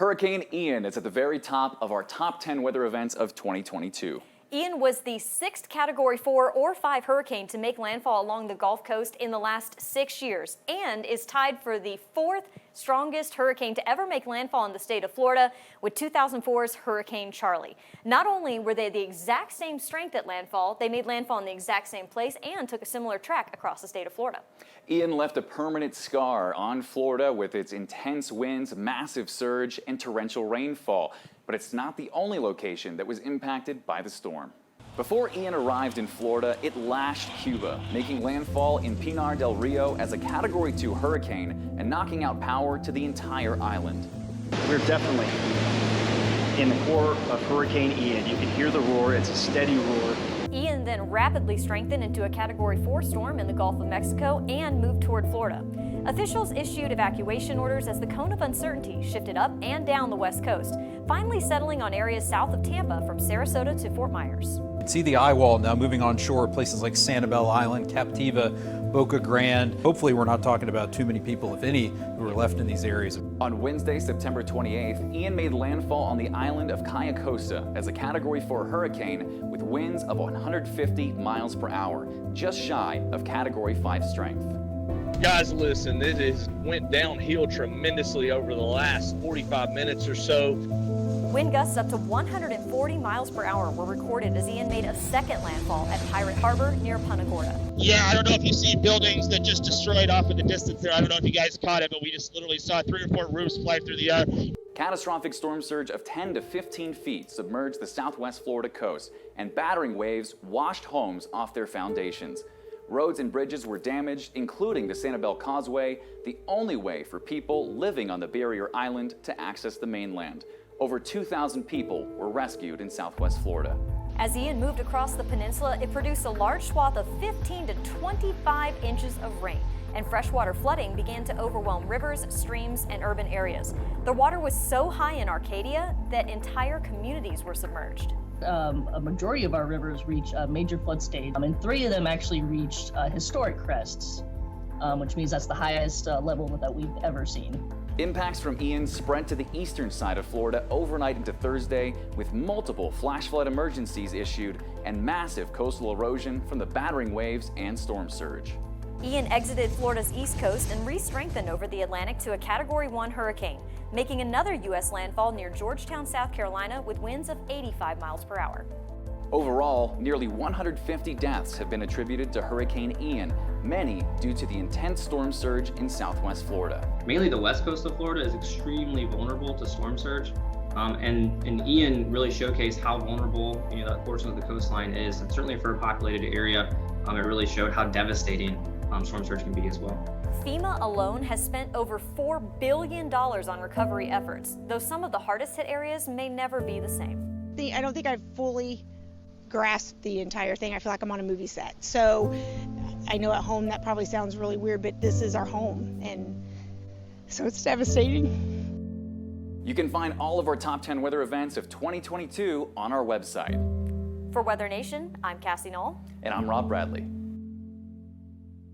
Hurricane Ian is at the very top of our top 10 weather events of 2022. Ian was the 6th Category 4 or 5 hurricane to make landfall along the Gulf Coast in the last 6 years and is tied for the 4th strongest hurricane to ever make landfall in the state of Florida with 2004's Hurricane Charlie. Not only were they the exact same strength at landfall, they made landfall in the exact same place and took a similar track across the state of Florida. Ian left a permanent scar on Florida with its intense winds, massive surge, and torrential rainfall. But it's not the only location that was impacted by the storm. Before Ian arrived in Florida, it lashed Cuba, making landfall in Pinar del Rio as a Category 2 hurricane and knocking out power to the entire island. We're definitely in the core of Hurricane Ian. You can hear the roar. It's a steady roar. Ian then rapidly strengthened into a Category 4 storm in the Gulf of Mexico and moved toward Florida. Officials issued evacuation orders as the cone of uncertainty shifted up and down the west coast, finally settling on areas south of Tampa from Sarasota to Fort Myers. You can see the eye wall now moving onshore, places like Sanibel Island, Captiva, Boca Grande. Hopefully we're not talking about too many people, if any, who are left in these areas. On Wednesday, September 28th, Ian made landfall on the island of Cayo Costa as a Category 4 hurricane with winds of 150 miles per hour, just shy of Category 5 strength. Guys, listen, it has went downhill tremendously over the last 45 minutes or so. Wind gusts up to 140 miles per hour were recorded as Ian made a second landfall at Pirate Harbor near Punta Gorda. Yeah, I don't know if you see buildings that just destroyed off in the distance there. I don't know if you guys caught it, but we just literally saw 3 or 4 roofs fly through the air. Catastrophic storm surge of 10 to 15 feet submerged the southwest Florida coast, and battering waves washed homes off their foundations. Roads and bridges were damaged, including the Sanibel Causeway, the only way for people living on the barrier island to access the mainland. Over 2,000 people were rescued in southwest Florida. As Ian moved across the peninsula, it produced a large swath of 15 to 25 inches of rain, and freshwater flooding began to overwhelm rivers, streams, and urban areas. The water was so high in Arcadia that entire communities were submerged. A majority of our rivers reach a major flood stage, and 3 of them actually reached historic crests, which means that's the highest level that we've ever seen. Impacts from Ian spread to the eastern side of Florida overnight into Thursday, with multiple flash flood emergencies issued and massive coastal erosion from the battering waves and storm surge. Ian exited Florida's east coast and re-strengthened over the Atlantic to a Category 1 hurricane, making another U.S. landfall near Georgetown, South Carolina, with winds of 85 miles per hour. Overall, nearly 150 deaths have been attributed to Hurricane Ian, many due to the intense storm surge in southwest Florida. Mainly the west coast of Florida is extremely vulnerable to storm surge, and Ian really showcased how vulnerable that portion of the coastline is, and certainly for a populated area, it really showed how devastating storm surge can be as well. FEMA alone has spent over $4 billion on recovery efforts, though some of the hardest hit areas may never be the same. I don't think I've fully grasped the entire thing. I feel like I'm on a movie set. So I know at home that probably sounds really weird, but this is our home, and so it's devastating. You can find all of our top 10 weather events of 2022 on our website. For Weather Nation, I'm Cassie Knoll. And I'm Rob Bradley.